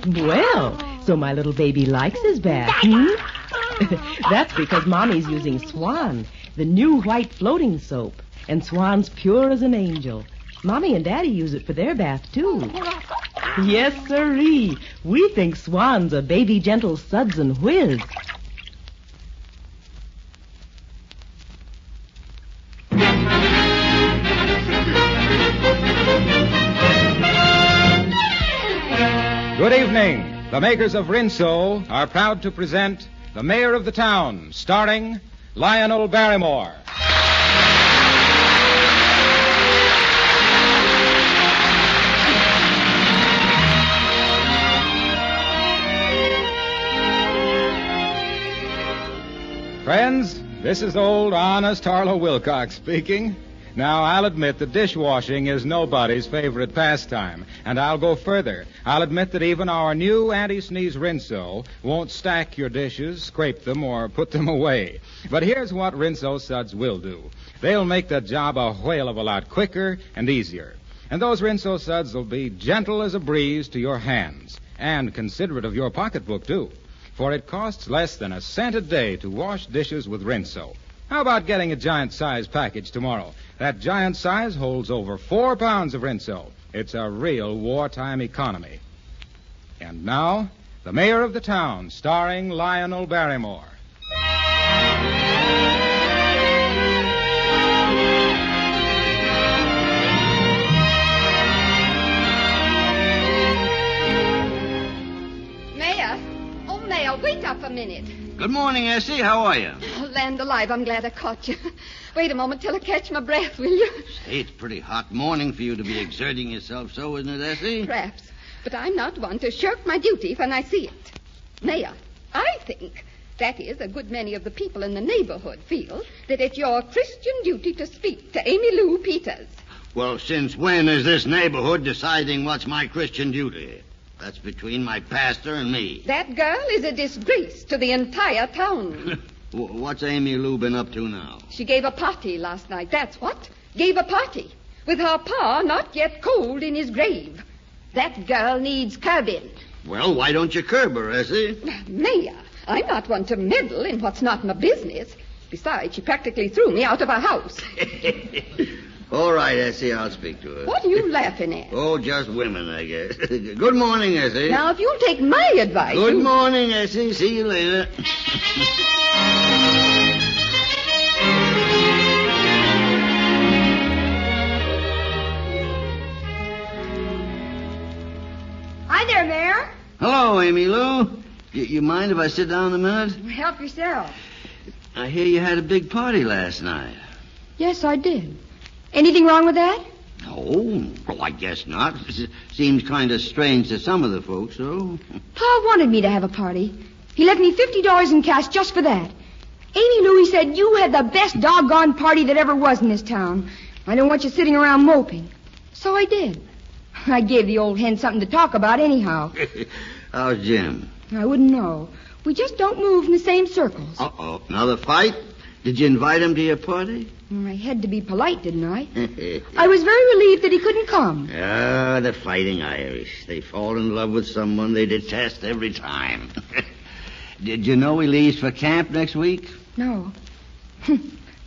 Well, so my little baby likes his bath, hmm? That's because Mommy's using Swan, the new white floating soap. And Swan's pure as an angel. Mommy and Daddy use it for their bath, too. Yes, sirree. We think Swan's a baby gentle suds and whiz. Good evening. The makers of Rinso are proud to present The Mayor of the Town, starring Lionel Berrymore. Friends, this is old, honest Harlow Wilcox speaking. Now, I'll admit that dishwashing is nobody's favorite pastime, and I'll go further. I'll admit that even our new anti-sneeze Rinso won't stack your dishes, scrape them, or put them away. But here's what Rinso suds will do. They'll make the job a whale of a lot quicker and easier. And those Rinso suds will be gentle as a breeze to your hands, and considerate of your pocketbook, too. For it costs less than a cent a day to wash dishes with Rinso. How about getting a giant size package tomorrow? That giant size holds over 4 pounds of Rinso. It's a real wartime economy. And now, The Mayor of the Town, starring Lionel Berrymore. Mayor, wait up a minute. Good morning, Essie. How are you? Oh, land alive, I'm glad I caught you. Wait a moment till I catch my breath, will you? Say, it's a pretty hot morning for you to be exerting yourself so, isn't it, Essie? Perhaps. But I'm not one to shirk my duty when I see it. Mayor, I think, that is, a good many of the people in the neighborhood feel that it's your Christian duty to speak to Amy Lou Peters. Well, since when is this neighborhood deciding what's my Christian duty? That's between my pastor and me. That girl is a disgrace to the entire town. What's Amy Lou been up to now? She gave a party last night, that's what. Gave a party. With her pa not yet cold in his grave. That girl needs curbing. Well, why don't you curb her, Essie? Mayor, I'm not one to meddle in what's not my business. Besides, she practically threw me out of her house. All right, Essie, I'll speak to her. What are you laughing at? Oh, just women, I guess. Good morning, Essie. Now, if you'll take my advice... Good morning, Essie. See you later. Hi there, Mayor. Hello, Amy Lou. You mind if I sit down a minute? Help yourself. I hear you had a big party last night. Yes, I did. Anything wrong with that? No, I guess not. Seems kind of strange to some of the folks, though. Pa wanted me to have a party. He left me $50 in cash just for that. Amy Lou, he said, you had the best doggone party that ever was in this town. I don't want you sitting around moping. So I did. I gave the old hen something to talk about anyhow. How's Jim? I wouldn't know. We just don't move in the same circles. Uh-oh. Another fight? Did you invite him to your party? I had to be polite, didn't I? I was very relieved that he couldn't come. Ah, the fighting Irish. They fall in love with someone they detest every time. Did you know he leaves for camp next week? No.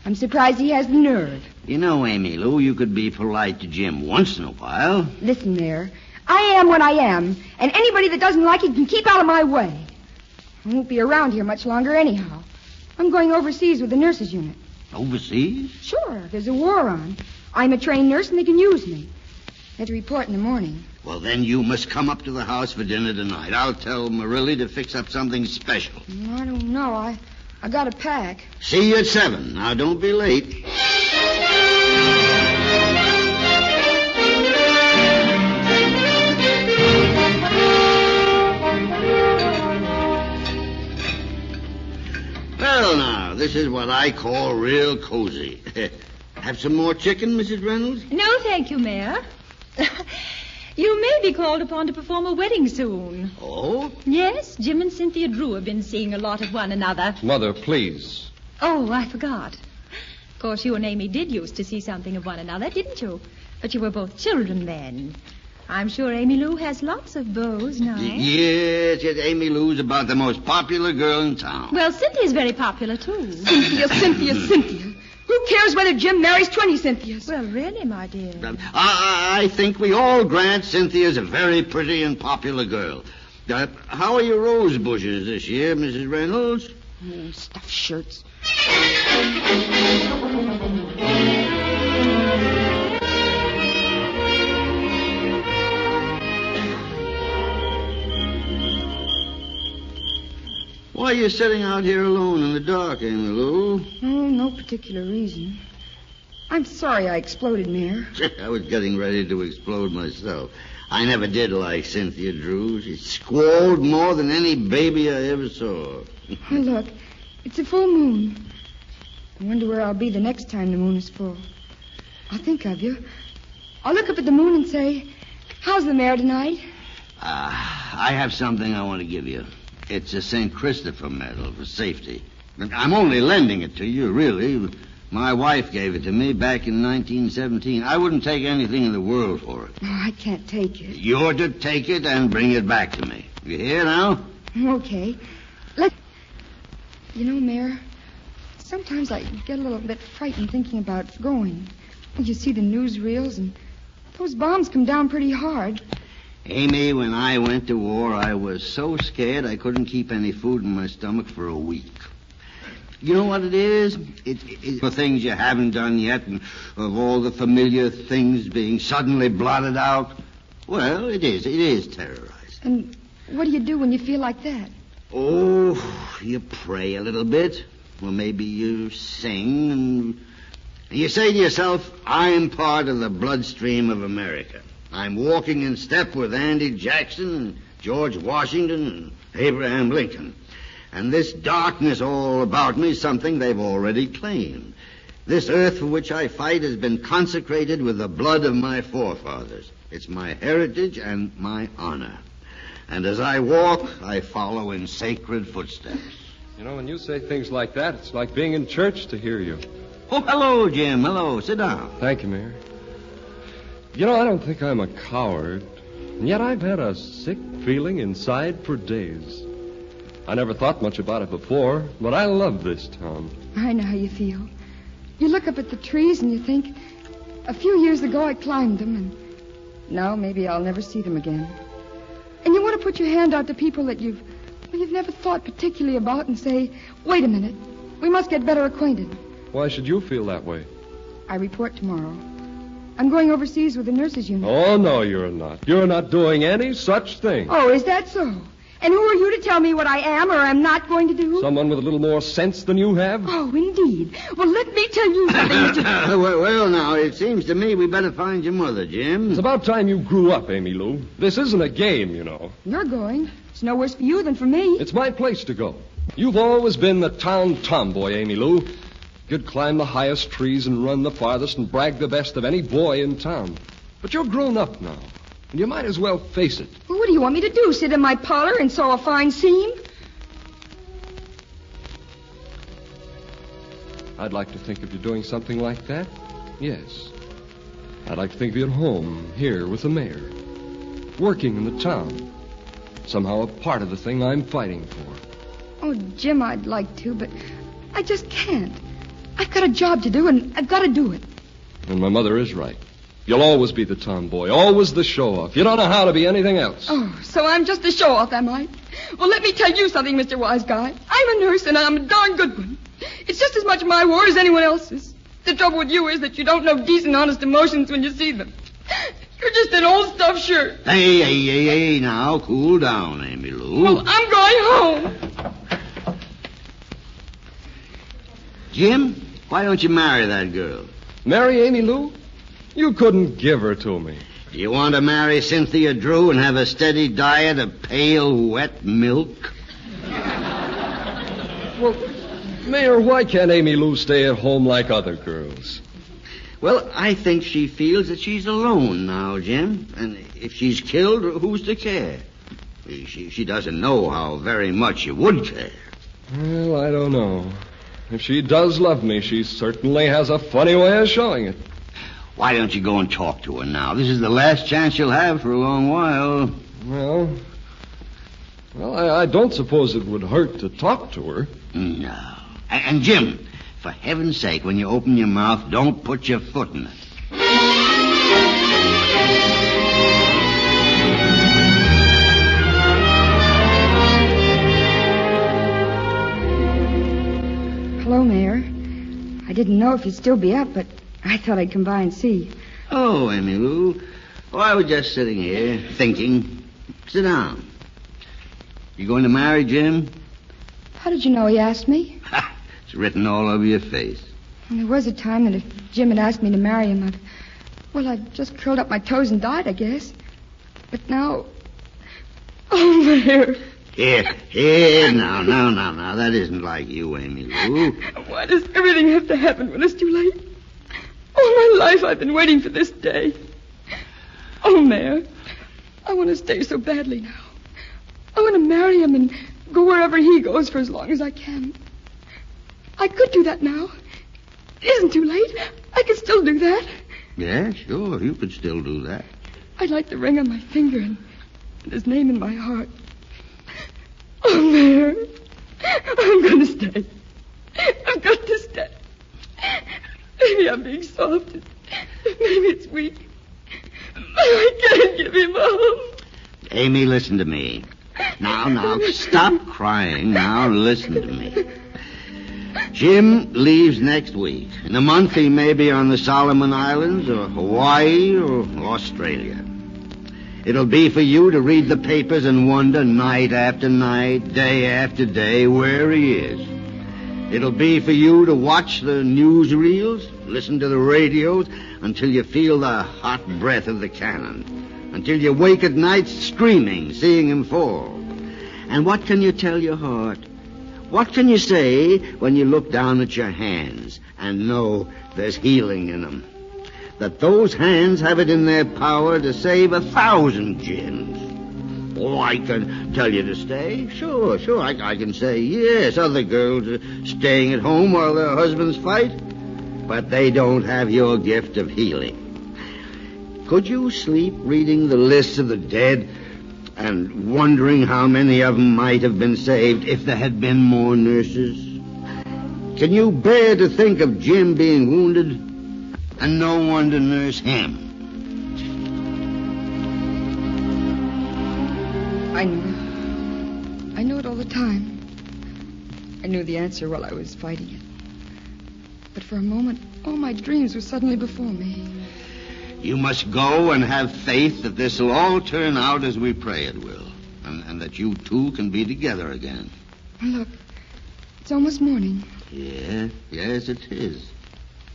I'm surprised he has the nerve. You know, Amy Lou, you could be polite to Jim once in a while. Listen, Mayor. I am what I am, and anybody that doesn't like it can keep out of my way. I won't be around here much longer anyhow. I'm going overseas with the nurses' unit. Overseas? Sure. There's a war on. I'm a trained nurse, and they can use me. I had to report in the morning. Well, then you must come up to the house for dinner tonight. I'll tell Marilli to fix up something special. I don't know. I got to pack. See you at 7. Now, don't be late. Well, now, this is what I call real cozy. Have some more chicken, Mrs. Reynolds? No, thank you, Mayor. You may be called upon to perform a wedding soon. Oh? Yes, Jim and Cynthia Drew have been seeing a lot of one another. Mother, please. Oh, I forgot. Of course, you and Amy did used to see something of one another, didn't you? But you were both children then. I'm sure Amy Lou has lots of beaux now. Yes, Amy Lou's about the most popular girl in town. Well, Cynthia's very popular, too. Cynthia. Who cares whether Jim marries 20 Cynthias? Well, really, my dear. I think we all grant Cynthia's a very pretty and popular girl. How are your rose bushes this year, Mrs. Reynolds? Oh, stuffed shirts. Why are you sitting out here alone in the dark, Amy Lou? Oh, no particular reason. I'm sorry I exploded, Mayor. I was getting ready to explode myself. I never did like Cynthia Drew. She squalled more than any baby I ever saw. Oh, look, it's a full moon. I wonder where I'll be the next time the moon is full. I'll think of you. I'll look up at the moon and say, how's the Mayor tonight? I have something I want to give you. It's a St. Christopher medal for safety. I'm only lending it to you, really. My wife gave it to me back in 1917. I wouldn't take anything in the world for it. Oh, I can't take it. You're to take it and bring it back to me. You hear now? Okay. You know, Mayor, sometimes I get a little bit frightened thinking about going. You see the newsreels, and those bombs come down pretty hard. Amy, when I went to war, I was so scared I couldn't keep any food in my stomach for a week. You know what it is? It's for things you haven't done yet, and of all the familiar things being suddenly blotted out. Well, it is terrorizing. And what do you do when you feel like that? Oh, you pray a little bit. Well, maybe you sing, and you say to yourself, I'm part of the bloodstream of America. I'm walking in step with Andy Jackson and George Washington and Abraham Lincoln. And this darkness all about me is something they've already claimed. This earth for which I fight has been consecrated with the blood of my forefathers. It's my heritage and my honor. And as I walk, I follow in sacred footsteps. You know, when you say things like that, it's like being in church to hear you. Oh, hello, Jim. Hello. Sit down. Thank you, Mayor. You know, I don't think I'm a coward, and yet I've had a sick feeling inside for days. I never thought much about it before, but I love this town. I know how you feel. You look up at the trees and you think, a few years ago I climbed them, and now maybe I'll never see them again. And you want to put your hand out to people that you've never thought particularly about and say, wait a minute, we must get better acquainted. Why should you feel that way? I report tomorrow. I'm going overseas with the nurses' unit. Oh, no, you're not. You're not doing any such thing. Oh, is that so? And who are you to tell me what I am or am not going to do? Someone with a little more sense than you have? Oh, indeed. Well, let me tell you something, Mr. Well, now, it seems to me we better find your mother, Jim. It's about time you grew up, Amy Lou. This isn't a game, you know. You're going. It's no worse for you than for me. It's my place to go. You've always been the town tomboy, Amy Lou. You'd climb the highest trees and run the farthest and brag the best of any boy in town. But you're grown up now, and you might as well face it. Well, what do you want me to do, sit in my parlor and sew a fine seam? I'd like to think of you doing something like that. Yes. I'd like to think of you at home, here with the mayor. Working in the town. Somehow a part of the thing I'm fighting for. Oh, Jim, I'd like to, but I just can't. I've got a job to do, and I've got to do it. And my mother is right. You'll always be the tomboy, always the show-off. You don't know how to be anything else. Oh, so I'm just a show-off, am I? Well, let me tell you something, Mr. Wise Guy. I'm a nurse, and I'm a darn good one. It's just as much my war as anyone else's. The trouble with you is that you don't know decent, honest emotions when you see them. You're just an old stuffed shirt. Hey, now, cool down, Amy Lou. Well, I'm going home. Jim, why don't you marry that girl? Marry Amy Lou? You couldn't give her to me. Do you want to marry Cynthia Drew and have a steady diet of pale, wet milk? Well, Mayor, why can't Amy Lou stay at home like other girls? Well, I think she feels that she's alone now, Jim. And if she's killed, who's to care? She doesn't know how very much you would care. Well, I don't know. If she does love me, she certainly has a funny way of showing it. Why don't you go and talk to her now? This is the last chance you'll have for a long while. Well, I don't suppose it would hurt to talk to her. No. And Jim, for heaven's sake, when you open your mouth, don't put your foot in it. Hello, Mayor. I didn't know if you'd still be up, but I thought I'd come by and see. Oh, Amy Lou. Oh, I was just sitting here, thinking. Sit down. You going to marry Jim? How did you know he asked me? It's written all over your face. And there was a time that if Jim had asked me to marry him, I'd just curled up my toes and died, I guess. But now... Oh, Mayor. Here, now. That isn't like you, Amy Lou. Why does everything have to happen when it's too late? All my life I've been waiting for this day. Oh, Mayor, I want to stay so badly now. I want to marry him and go wherever he goes for as long as I can. I could do that now. It isn't too late. I could still do that. Yeah, sure, you could still do that. I'd like the ring on my finger and his name in my heart. Oh, Mayor, I'm going to stay. I've got to stay. Maybe I'm being soft. Maybe it's weak. But I can't give him up. Amy, listen to me. Now, stop crying. Now, listen to me. Jim leaves next week. In a month, he may be on the Solomon Islands or Hawaii or Australia. It'll be for you to read the papers and wonder night after night, day after day, where he is. It'll be for you to watch the newsreels, listen to the radios, until you feel the hot breath of the cannon. Until you wake at night screaming, seeing him fall. And what can you tell your heart? What can you say when you look down at your hands and know there's healing in them? That those hands have it in their power to save 1,000 Jims. Oh, I can tell you to stay. Sure, I can say, yes, other girls are staying at home while their husbands fight. But they don't have your gift of healing. Could you sleep reading the lists of the dead and wondering how many of them might have been saved if there had been more nurses? Can you bear to think of Jim being wounded and no one to nurse him? I knew it all the time. I knew the answer while I was fighting it. But for a moment, all my dreams were suddenly before me. You must go and have faith that this will all turn out as we pray it will. And that you two can be together again. Look, it's almost morning. Yeah, yes, it is.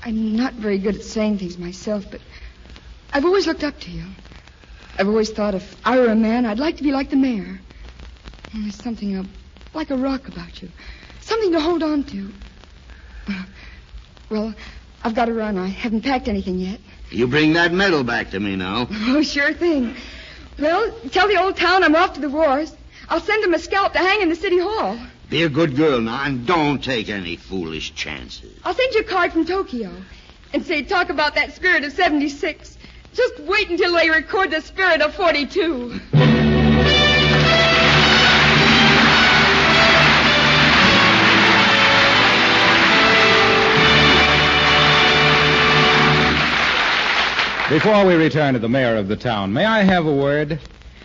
I'm not very good at saying things myself, but I've always looked up to you. I've always thought if I were a man, I'd like to be like the mayor. And there's something like a rock about you. Something to hold on to. Well, I've got to run. I haven't packed anything yet. You bring that medal back to me now. Oh, sure thing. Well, tell the old town I'm off to the wars. I'll send them a scalp to hang in the city hall. Be a good girl now, and don't take any foolish chances. I'll send you a card from Tokyo and say, talk about that spirit of 76. Just wait until they record the spirit of 42. Before we return to the mayor of the town, may I have a word?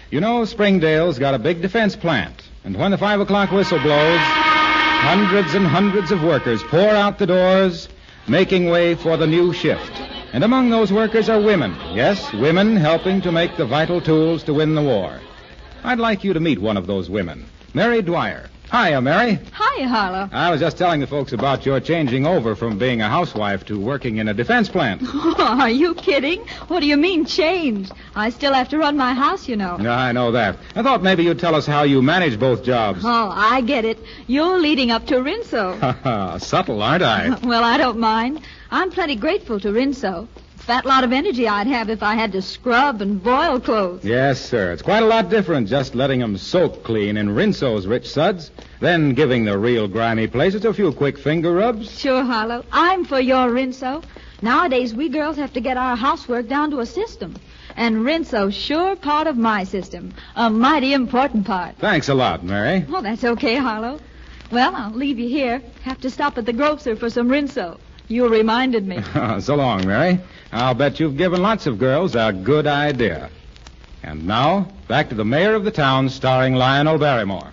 You know, Springdale's got a big defense plant. And when the 5 o'clock whistle blows, hundreds and hundreds of workers pour out the doors, making way for the new shift. And among those workers are women. Yes, women helping to make the vital tools to win the war. I'd like you to meet one of those women, Mary Dwyer. Hiya, Mary. Hiya, Harlow. I was just telling the folks about your changing over from being a housewife to working in a defense plant. Oh, are you kidding? What do you mean, changed? I still have to run my house, you know. I know that. I thought maybe you'd tell us how you manage both jobs. Oh, I get it. You're leading up to Rinso. Subtle, aren't I? Well, I don't mind. I'm plenty grateful to Rinso. Fat lot of energy I'd have if I had to scrub and boil clothes. Yes, sir. It's quite a lot different just letting them soak clean in Rinso's rich suds, then giving the real grimy places a few quick finger rubs. Sure, Harlow. I'm for your Rinso. Nowadays, we girls have to get our housework down to a system. And Rinso's sure part of my system. A mighty important part. Thanks a lot, Mary. Oh, that's okay, Harlow. Well, I'll leave you here. Have to stop at the grocer for some Rinso. You reminded me. So long, Mary. I'll bet you've given lots of girls a good idea. And now, back to the mayor of the town, starring Lionel Berrymore.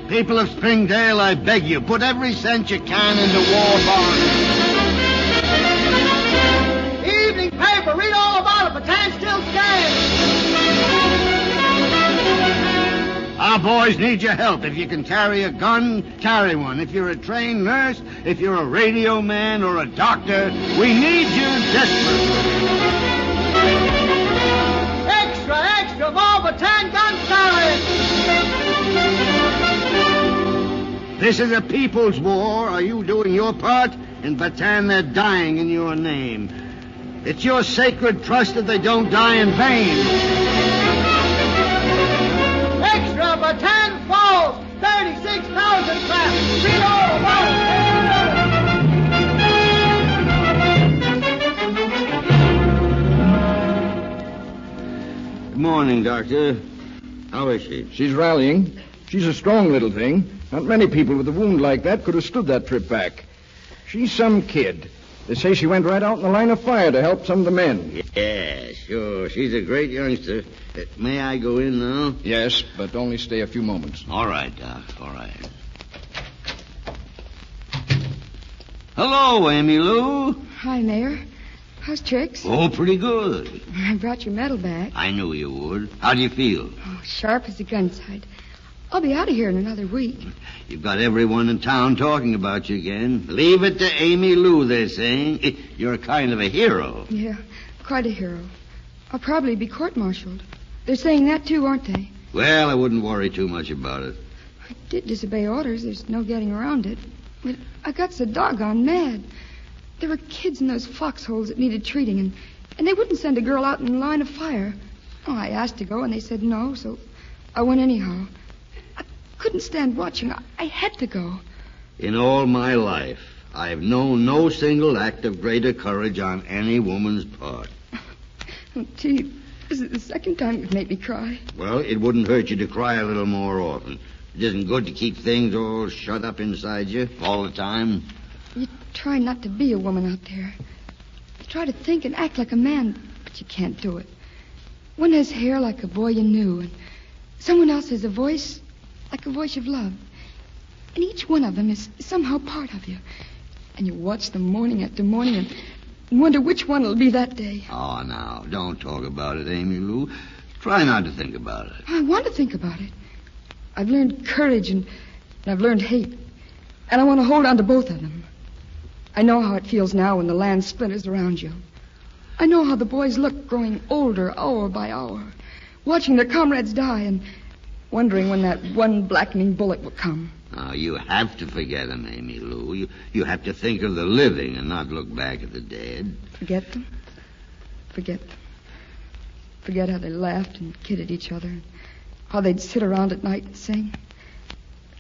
People of Springdale, I beg you, put every cent you can into war bonds. Evening paper, read all about it. Bataan still stands. Our boys need your help. If you can carry a gun, carry one. If you're a trained nurse, if you're a radio man or a doctor, we need you desperately. Extra, more Bataan gun carriers. This is a people's war. Are you doing your part? In Bataan, they're dying in your name. It's your sacred trust that they don't die in vain. Extra, Bataan falls. 36,000 traps. Read all about it. Good morning, Doctor. How is she? She's rallying. She's a strong little thing. Not many people with a wound like that could have stood that trip back. She's some kid. They say she went right out in the line of fire to help some of the men. Yeah, sure. She's a great youngster. May I go in now? Yes, but only stay a few moments. All right, Doc. All right. Hello, Amy Lou. Hi, Mayor. How's tricks? Oh, pretty good. I brought your medal back. I knew you would. How do you feel? Oh, sharp as a gun sight. I'll be out of here in another week. You've got everyone in town talking about you again. Leave it to Amy Lou, they're saying. You're kind of a hero. Yeah, quite a hero. I'll probably be court-martialed. They're saying that, too, aren't they? Well, I wouldn't worry too much about it. I did disobey orders. There's no getting around it. But I got so doggone mad. There were kids in those foxholes that needed treating, and they wouldn't send a girl out in the line of fire. Oh, I asked to go, and they said no, so I went anyhow. Couldn't stand watching. I had to go. In all my life, I have known no single act of greater courage on any woman's part. Oh, gee, this is the second time you've made me cry. Well, it wouldn't hurt you to cry a little more often. It isn't good to keep things all shut up inside you all the time. You try not to be a woman out there. You try to think and act like a man, but you can't do it. One has hair like a boy you knew, and someone else has a voice like a voice of love. And each one of them is somehow part of you. And you watch them morning after morning and wonder which one will be that day. Oh, now, don't talk about it, Amy Lou. Try not to think about it. I want to think about it. I've learned courage and I've learned hate. And I want to hold on to both of them. I know how it feels now when the land splinters around you. I know how the boys look growing older hour by hour, watching their comrades die and wondering when that one blackening bullet will come. Now, you have to forget them, Amy Lou. You have to think of the living and not look back at the dead. Forget them? Forget them. Forget how they laughed and kidded each other, and how they'd sit around at night and sing.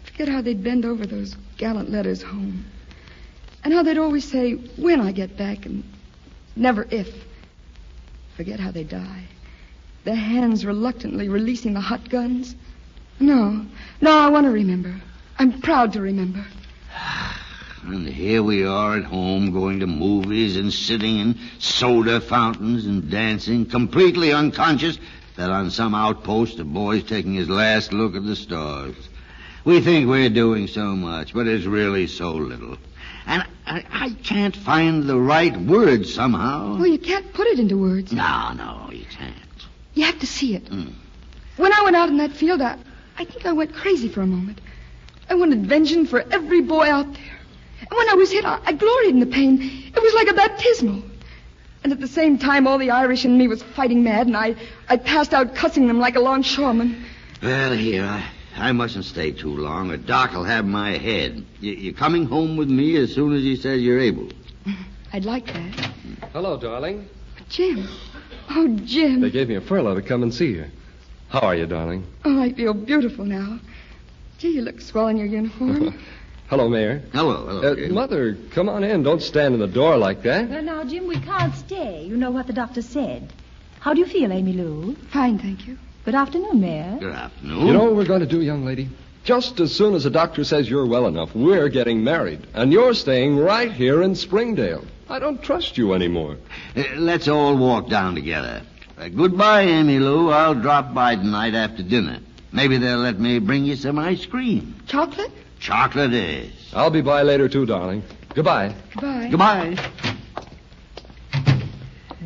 Forget how they'd bend over those gallant letters home. And how they'd always say, when I get back, and never if. Forget how they die. Their hands reluctantly releasing the hot guns. No, I want to remember. I'm proud to remember. And here we are at home going to movies and sitting in soda fountains and dancing, completely unconscious that on some outpost a boy's taking his last look at the stars. We think we're doing so much, but it's really so little. And I can't find the right words somehow. Well, you can't put it into words. No, you can't. You have to see it. When I went out in that field, I think I went crazy for a moment. I wanted vengeance for every boy out there. And when I was hit, I gloried in the pain. It was like a baptismal. And at the same time, all the Irish in me was fighting mad, and I passed out cussing them like a longshoreman. Well, here, I mustn't stay too long, or Doc will have my head. You're coming home with me as soon as he says you're able. I'd like that. Hello, darling. Jim. Oh, Jim. They gave me a furlough to come and see you. How are you, darling? Oh, I feel beautiful now. Gee, you look swell in your uniform. Hello, Mayor. Hello. Mother, come on in. Don't stand in the door like that. Well, now, Jim, we can't stay. You know what the doctor said. How do you feel, Amy Lou? Fine, thank you. Good afternoon, Mayor. Good afternoon. You know what we're going to do, young lady? Just as soon as the doctor says you're well enough, we're getting married. And you're staying right here in Springdale. I don't trust you anymore. Let's all walk down together. Goodbye, Amy Lou. I'll drop by tonight after dinner. Maybe they'll let me bring you some ice cream. Chocolate? Chocolate is. I'll be by later, too, darling. Goodbye. Goodbye. Goodbye.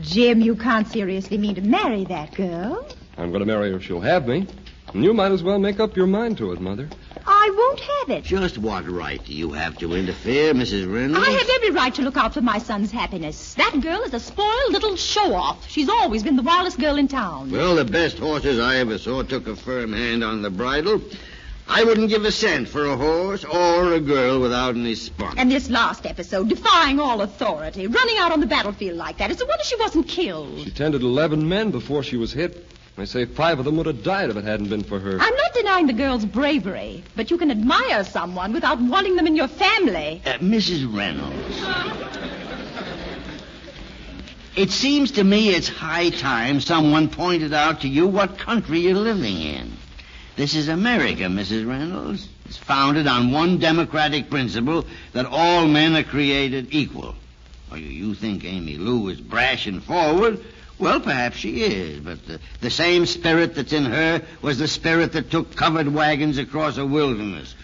Jim, you can't seriously mean to marry that girl. I'm going to marry her if she'll have me. And you might as well make up your mind to it, Mother. I won't have it. Just what right do you have to interfere, Mrs. Reynolds? I have every right to look out for my son's happiness. That girl is a spoiled little show-off. She's always been the wildest girl in town. Well, the best horses I ever saw took a firm hand on the bridle. I wouldn't give a cent for a horse or a girl without any spunk. And this last episode, defying all authority, running out on the battlefield like that. It's a wonder she wasn't killed. She tended 11 men before she was hit. They say 5 of them would have died if it hadn't been for her. I'm not denying the girl's bravery, but you can admire someone without wanting them in your family. Mrs. Reynolds, it seems to me it's high time someone pointed out to you what country you're living in. This is America, Mrs. Reynolds. It's founded on one democratic principle that all men are created equal. Or you think Amy Lou is brash and forward? Well, perhaps she is, but the same spirit that's in her was the spirit that took covered wagons across a wilderness,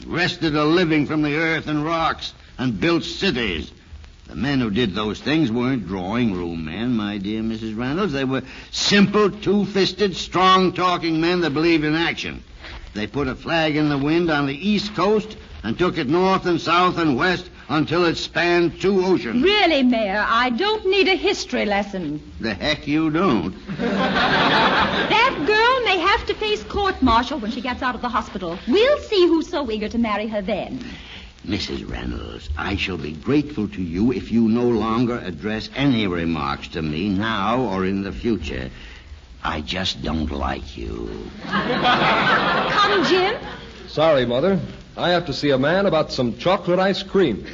wrested a living from the earth and rocks, and built cities. The men who did those things weren't drawing room men, my dear Mrs. Reynolds. They were simple, two-fisted, strong-talking men that believed in action. They put a flag in the wind on the East Coast and took it north and south and west until it spanned 2 oceans. Really, Mayor, I don't need a history lesson. The heck you don't. That girl may have to face court-martial when she gets out of the hospital. We'll see who's so eager to marry her then. Mrs. Reynolds, I shall be grateful to you if you no longer address any remarks to me now or in the future. I just don't like you. Come, Jim. Sorry, Mother. I have to see a man about some chocolate ice cream.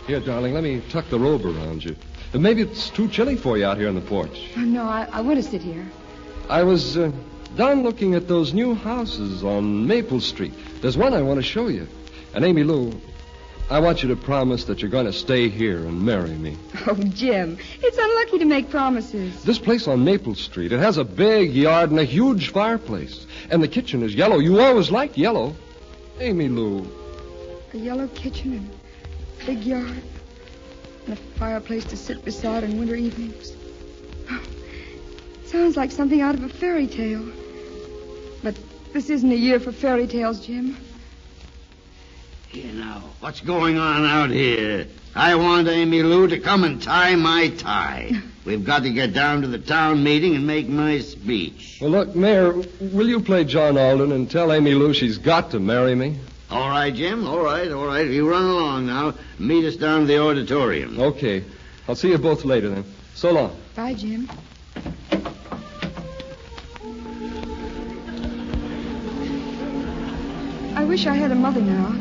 Here, darling, let me tuck the robe around you. Maybe it's too chilly for you out here on the porch. Oh, no, I want to sit here. I was down looking at those new houses on Maple Street. There's one I want to show you. And Amy Lou, I want you to promise that you're going to stay here and marry me. Oh, Jim, it's unlucky to make promises. This place on Maple Street, it has a big yard and a huge fireplace. And the kitchen is yellow. You always liked yellow. Amy Lou. A yellow kitchen and a big yard and a fireplace to sit beside on winter evenings. Oh, sounds like something out of a fairy tale. But this isn't a year for fairy tales, Jim. Here now, what's going on out here? I want Amy Lou to come and tie my tie. We've got to get down to the town meeting and make my speech. Well, look, Mayor, will you play John Alden and tell Amy Lou she's got to marry me? All right, Jim. All right. You run along now. Meet us down to the auditorium. Okay. I'll see you both later then. So long. Bye, Jim. I wish I had a mother now.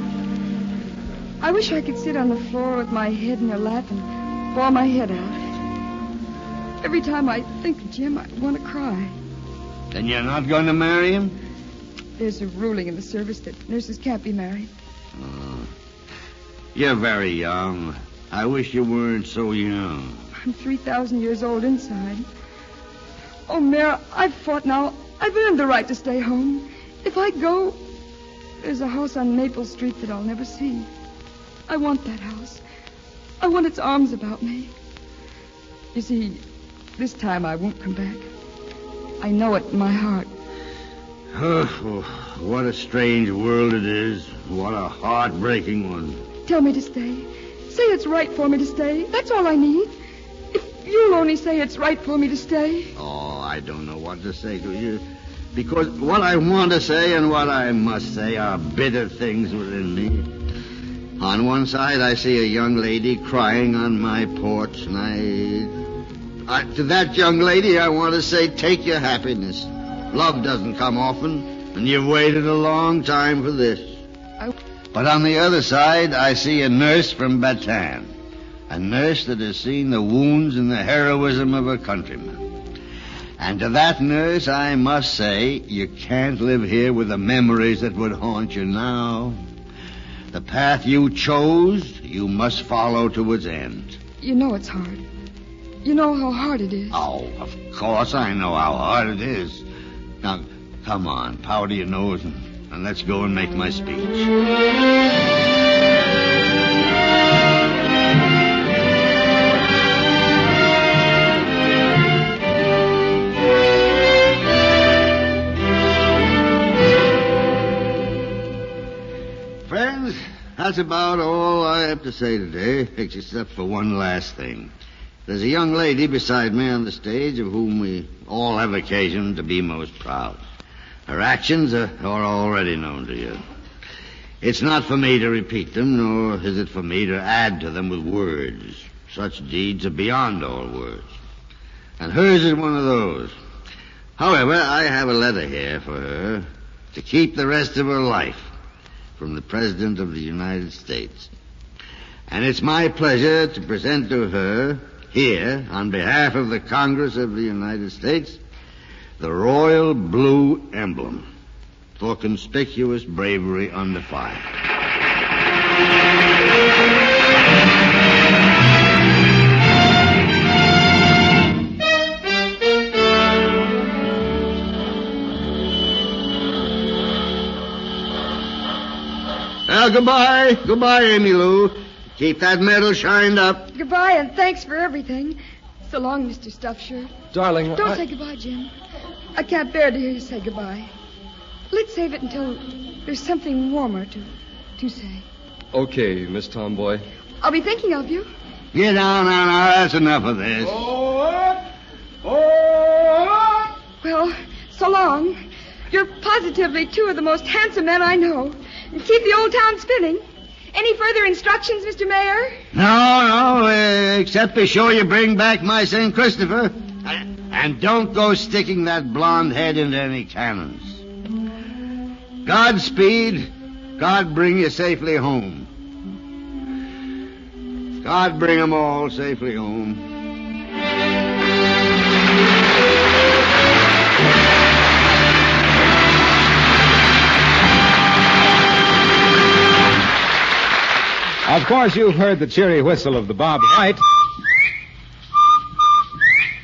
I wish I could sit on the floor with my head in her lap and bawl my head out. Every time I think of Jim, I want to cry. Then you're not going to marry him? There's a ruling in the service that nurses can't be married. Oh. You're very young. I wish you weren't so young. I'm 3,000 years old inside. Oh, Mayor, I've fought now. I've earned the right to stay home. If I go, there's a house on Maple Street that I'll never see. I want that house. I want its arms about me. You see, this time I won't come back. I know it in my heart. Oh, what a strange world it is. What a heartbreaking one. Tell me to stay. Say it's right for me to stay. That's all I need. If you'll only say it's right for me to stay. Oh, I don't know what to say to you. Because what I want to say and what I must say are bitter things within me. On one side, I see a young lady crying on my porch, and to that young lady, I want to say, take your happiness. Love doesn't come often, and you've waited a long time for this. But on the other side, I see a nurse from Bataan. A nurse that has seen the wounds and the heroism of her countrymen. And to that nurse, I must say, you can't live here with the memories that would haunt you now. The path you chose, you must follow to its end. You know it's hard. You know how hard it is. Oh, of course I know how hard it is. Now, come on, powder your nose and let's go and make my speech. Friends, that's about all I have to say today, except for one last thing. There's a young lady beside me on the stage of whom we all have occasion to be most proud. Her actions are already known to you. It's not for me to repeat them, nor is it for me to add to them with words. Such deeds are beyond all words. And hers is one of those. However, I have a letter here for her to keep the rest of her life from the President of the United States. And it's my pleasure to present to her here, on behalf of the Congress of the United States, the Royal Blue Emblem for conspicuous bravery under fire. Well, goodbye. Goodbye, Amy Lou. Keep that medal shined up. Goodbye, and thanks for everything. So long, Mr. Stuffshirt. Darling, Don't say goodbye, Jim. I can't bear to hear you say goodbye. Let's save it until there's something warmer to say. Okay, Miss Tomboy. I'll be thinking of you. Get down now. That's enough of this. Well, so long. You're positively two of the most handsome men I know. And keep the old town spinning. Any further instructions, Mr. Mayor? No, except be sure you bring back my St. Christopher. And don't go sticking that blonde head into any cannons. Godspeed. God bring you safely home. God bring them all safely home. Of course, you've heard the cheery whistle of the Bob White.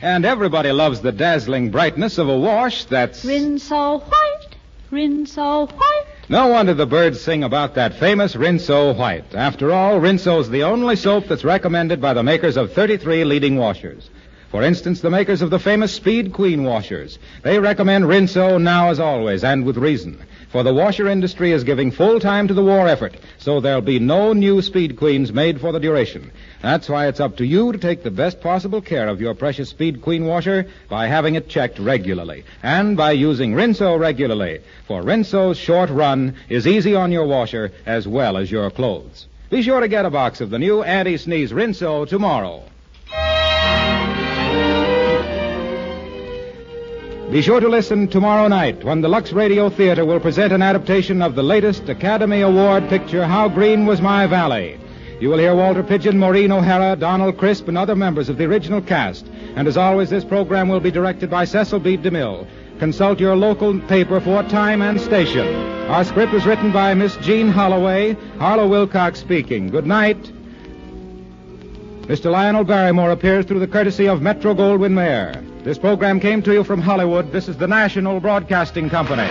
And everybody loves the dazzling brightness of a wash that's... Rinso white, Rinso white. No wonder the birds sing about that famous Rinso White. After all, Rinso's the only soap that's recommended by the makers of 33 leading washers. For instance, the makers of the famous Speed Queen washers. They recommend Rinso now as always, and with reason. For the washer industry is giving full time to the war effort, so there'll be no new Speed Queens made for the duration. That's why it's up to you to take the best possible care of your precious Speed Queen washer by having it checked regularly, and by using Rinso regularly. For Rinso's short run is easy on your washer as well as your clothes. Be sure to get a box of the new anti-sneeze Rinso tomorrow. Be sure to listen tomorrow night when the Lux Radio Theater will present an adaptation of the latest Academy Award picture, How Green Was My Valley. You will hear Walter Pidgeon, Maureen O'Hara, Donald Crisp, and other members of the original cast. And as always, this program will be directed by Cecil B. DeMille. Consult your local paper for time and station. Our script was written by Miss Jean Holloway. Harlow Wilcox speaking. Good night. Mr. Lionel Berrymore appears through the courtesy of Metro-Goldwyn-Mayer. This program came to you from Hollywood. This is the National Broadcasting Company.